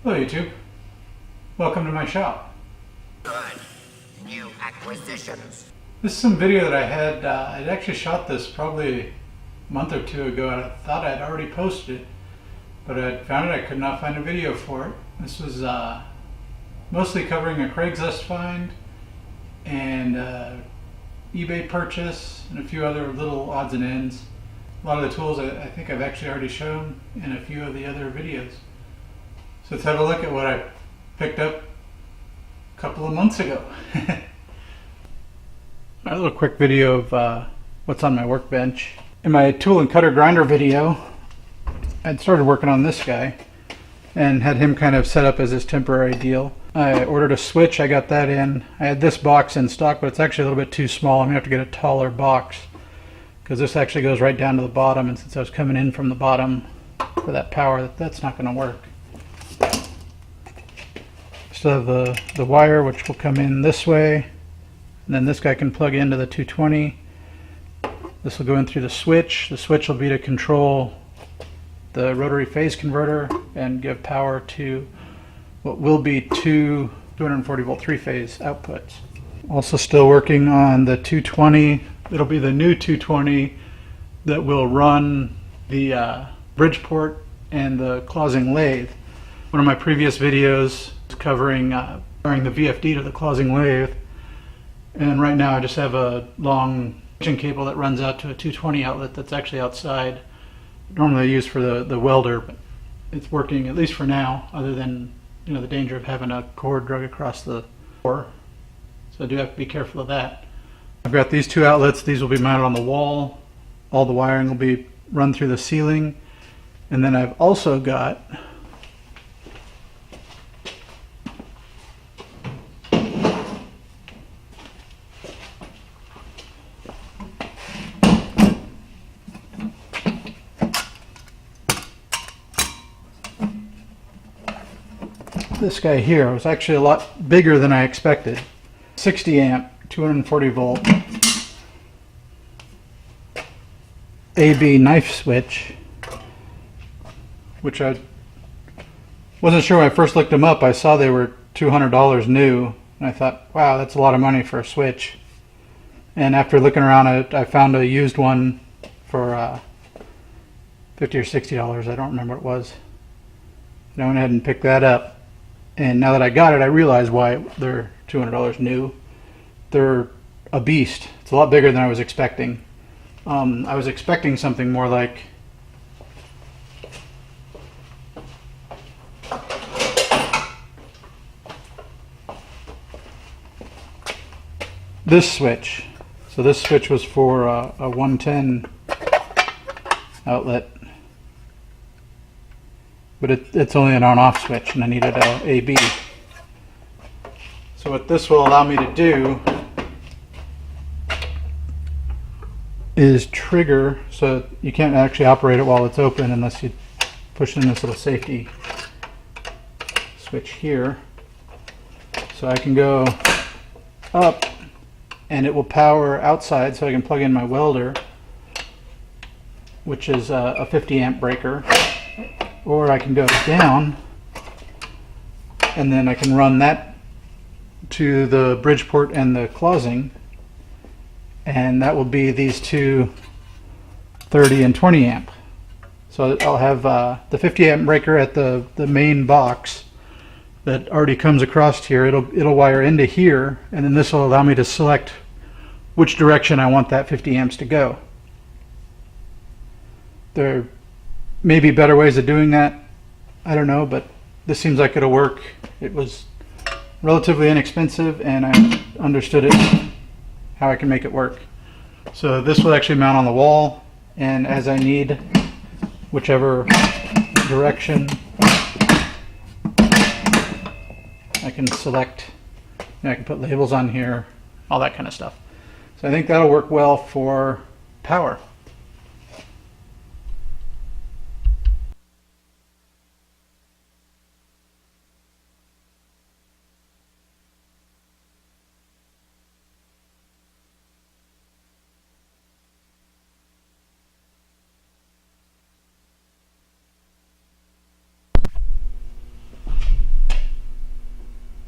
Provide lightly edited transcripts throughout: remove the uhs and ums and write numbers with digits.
Hello YouTube, welcome to my shop. Good. New acquisitions. This is some video that I had, I'd actually shot this probably a month or two ago and I thought I'd already posted it, but I found it, I could not find a video for it. This was mostly covering a Craigslist find and eBay purchase and a few other little odds and ends. A lot of the tools I think I've actually already shown in a few of the other videos. So let's have a look at what I picked up a couple of months ago. A little quick video of what's on my workbench. In my tool and cutter grinder video, I'd started working on this guy and had him kind of set up as this temporary deal. I ordered a switch, I got that in. I had this box in stock, but it's actually a little bit too small. I'm gonna have to get a taller box because this actually goes right down to the bottom, and since I was coming in from the bottom for that power, that's not gonna work. Still have the wire, which will come in this way, and then this guy can plug into the 220. This will go in through the switch. The switch will be to control the rotary phase converter and give power to what will be two 240 volt three-phase outputs. Also still working on the 220. It'll be the new 220 that will run the Bridgeport and the closing lathe. One of my previous videos covering wiring the VFD to the closing lathe, and right now I just have a long extension cable that runs out to a 220 outlet that's actually outside. Normally used for the welder, but it's working at least for now, other than the danger of having a cord drug across the floor. So I do have to be careful of that. I've got these two outlets. These will be mounted on the wall. All the wiring will be run through the ceiling, and then I've also got this guy here. It was actually a lot bigger than I expected. 60 amp, 240 volt AB knife switch, which I wasn't sure when I first looked them up. I saw they were $200 new, and I thought, wow, that's a lot of money for a switch. And after looking around, I found a used one for $50 or $60. I don't remember what it was. And I went ahead and picked that up. And now that I got it, I realize why they're $200 new. They're a beast. It's a lot bigger than I was expecting. I was expecting something more like this switch. So this switch was for a 110 outlet, but it's only an on-off switch, and I needed a AB. So what this will allow me to do is trigger, so you can't actually operate it while it's open unless you push in this little safety switch here. So I can go up and it will power outside, so I can plug in my welder, which is a 50 amp breaker. Or I can go down and then I can run that to the Bridgeport and the closing, and that will be these two 30 and 20 amp. So I'll have the 50 amp breaker at the main box that already comes across here. It'll wire into here, and then this will allow me to select which direction I want that 50 amps to go. There may be better ways of doing that, I don't know, but this seems like it'll work. It was relatively inexpensive, and I understood it, how I can make it work. So this will actually mount on the wall, and as I need, whichever direction, I can select, I can put labels on here, all that kind of stuff. So I think that'll work well for power.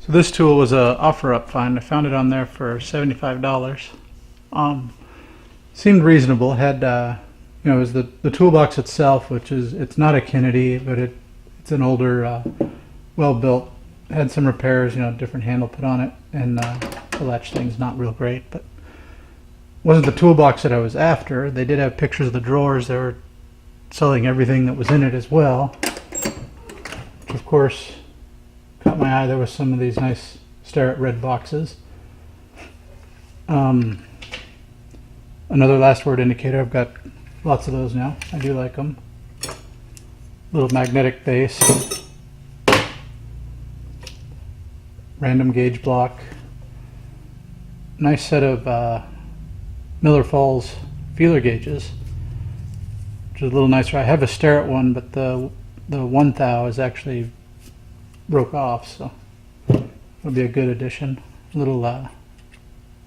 So this tool was a OfferUp find. I found it on there for $75. Seemed reasonable. Had it was the toolbox itself, which is, it's not a Kennedy, but it's an older, well built. Had some repairs, different handle put on it, and the latch thing's not real great, but wasn't the toolbox that I was after. They did have pictures of the drawers. They were selling everything that was in it as well, which of course caught my eye. There was some of these nice Starrett red boxes. Another last word indicator. I've got lots of those now. I do like them. Little magnetic base. Random gauge block. Nice set of Miller Falls feeler gauges, which is a little nicer. I have a Starrett one, but the 1 thou is actually broke off, so it'll be a good addition. Little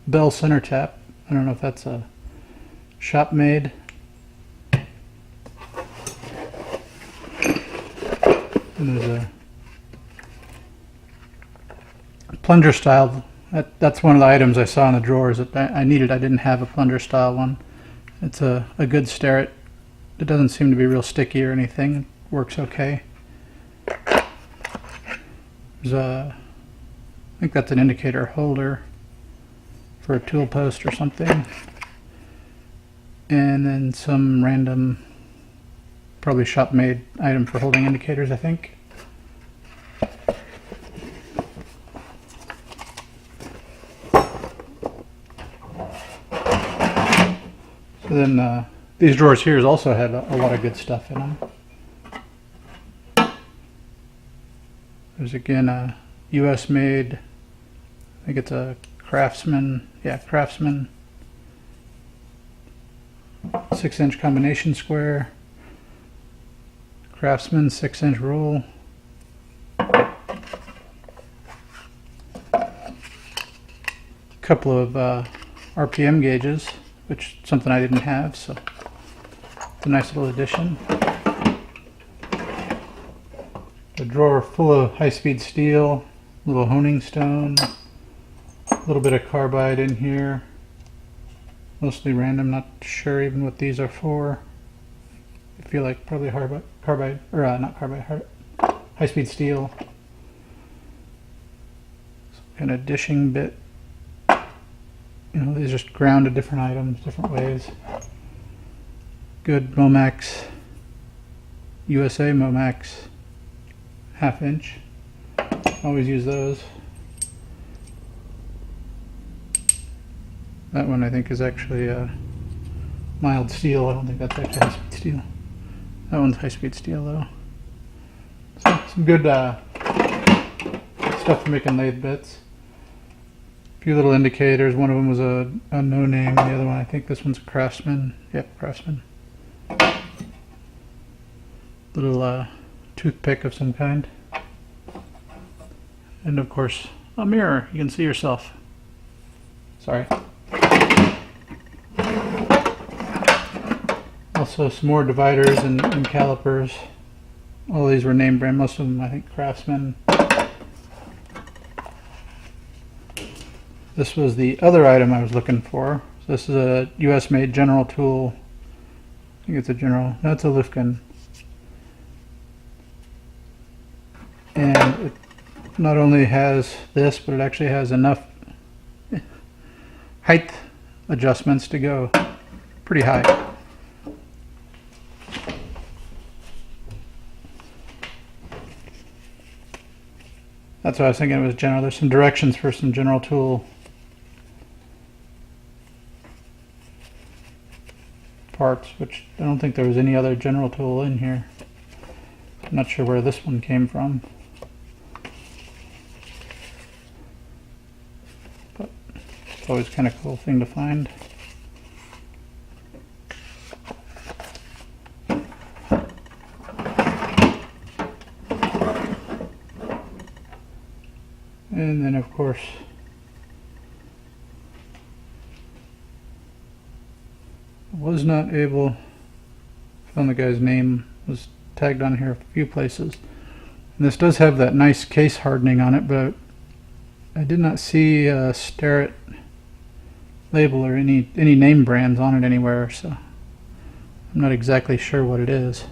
Bell center tap. I don't know if that's a shop made. And there's a plunger style. That's one of the items I saw in the drawers that I needed. I didn't have a plunger style one. It's a good Starrett. It doesn't seem to be real sticky or anything. It works okay. There's I think that's an indicator holder for a tool post or something. And then some random, probably shop made item for holding indicators, I think. So then these drawers here also had a lot of good stuff in them. There's again a US made, I think it's a Craftsman, Craftsman 6-inch combination square, Craftsman 6-inch roll, couple of RPM gauges, which is something I didn't have, so it's a nice little addition. A drawer full of high-speed steel, little honing stone, a little bit of carbide in here, mostly random, not sure even what these are for. I feel like probably carbide, or not carbide, high-speed steel. Some kind of dishing bit. These just ground to different items, different ways. Good Momax, USA Momax, 1/2 inch. Always use those. That one I think is actually mild steel. I don't think that's actually high-speed steel. That one's high-speed steel though. So, some good stuff for making lathe bits. A few little indicators. One of them was a no name. The other one, I think this one's a Craftsman. Yep, Craftsman. Little toothpick of some kind. And of course, a mirror. You can see yourself. Sorry. Also some more dividers and calipers. All these were name brand. Most of them, I think, Craftsman. This was the other item I was looking for. So this is a US made General tool. I think it's a General. No, it's a Lifkin. And it not only has this, but it actually has enough height adjustments to go pretty high. That's what I was thinking it was General. There's some directions for some General tool parts, which I don't think there was any other General tool in here. I'm not sure where this one came from. But it's always kind of a cool thing to find. And then of course I was not able, found the guy's name was tagged on here a few places. And this does have that nice case hardening on it, but I did not see a Starrett label or any name brands on it anywhere, so I'm not exactly sure what it is.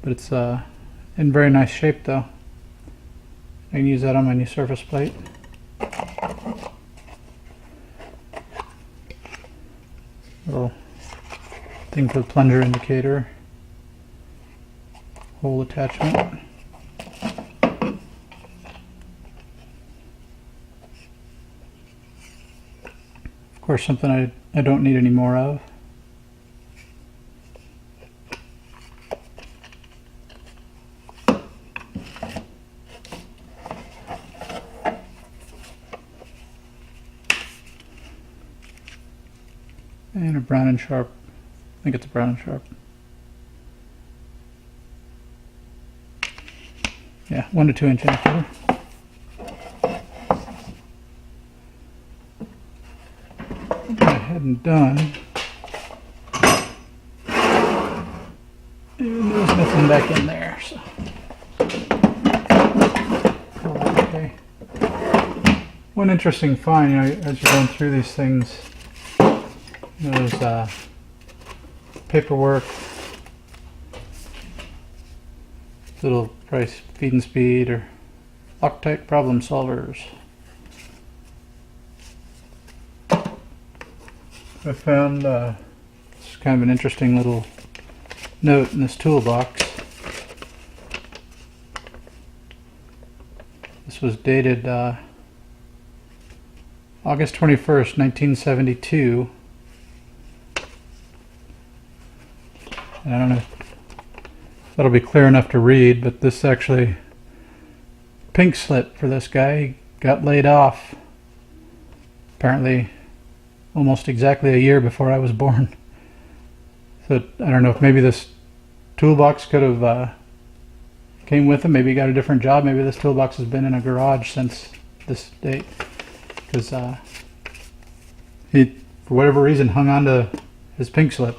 But it's in very nice shape though. I can use that on my new surface plate. Little thing for the plunger indicator. Hole attachment. Of course, something I don't need any more of. And a Brown and Sharp. I think it's a Brown and Sharp. Yeah, 1 to 2 inch indicator. What I hadn't done, and there's nothing back in there, so okay. One interesting find, as you're going through these things, there's paperwork, little price, feed and speed, or Loctite problem solvers. I found it's kind of an interesting little note in this toolbox. This was dated August 21st, 1972. And I don't know if that'll be clear enough to read, but this actually pink slip for this guy. He got laid off apparently almost exactly a year before I was born. So I don't know if maybe this toolbox could have came with him. Maybe he got a different job. Maybe this toolbox has been in a garage since this date, because he, for whatever reason, hung on to his pink slip.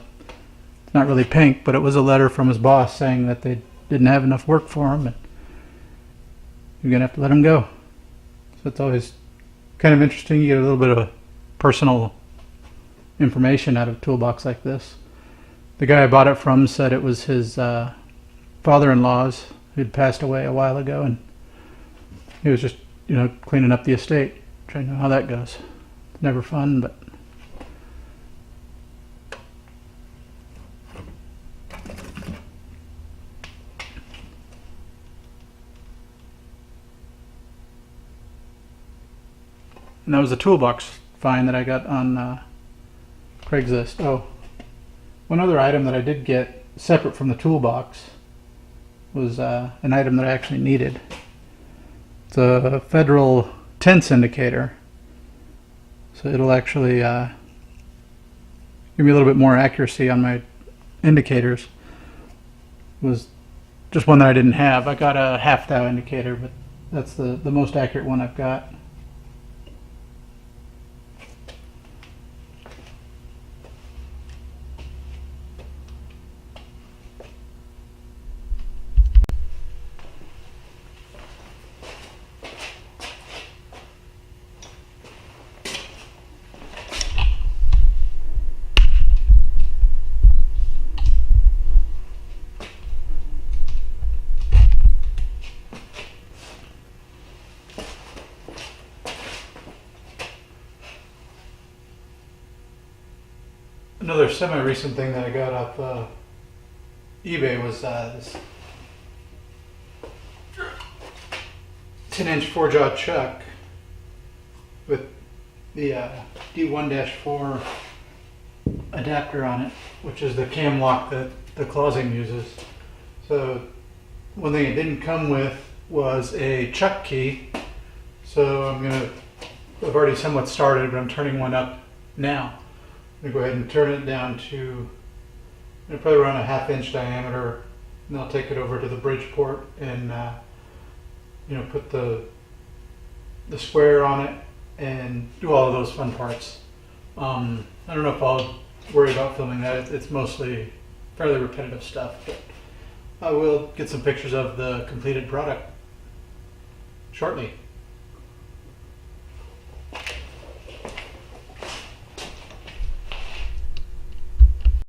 It's not really pink, but it was a letter from his boss saying that they didn't have enough work for him and you're gonna have to let him go. So it's always kind of interesting. You get a little bit of personal information out of a toolbox like this. The guy I bought it from said it was his father-in-law's, who'd passed away a while ago, and he was just, cleaning up the estate, trying to know how that goes. It's never fun, but and that was a toolbox find that I got on Craigslist. Oh, one other item that I did get separate from the toolbox was an item that I actually needed. It's a Federal tense indicator, so it'll actually give me a little bit more accuracy on my indicators. It was just one that I didn't have. I got a half thou indicator, but that's the most accurate one I've got. Another semi-recent thing that I got off eBay was this 10-inch 4-jaw chuck with the D1-4 adapter on it, which is the cam lock that the Clausing uses. So one thing it didn't come with was a chuck key. So I've already somewhat started, but I'm turning one up now. I'm going to go ahead and turn it down to probably around a 1/2 inch diameter, and I'll take it over to the bridge port and put the square on it and do all of those fun parts. I don't know if I'll worry about filming that. It's mostly fairly repetitive stuff, but I will get some pictures of the completed product shortly.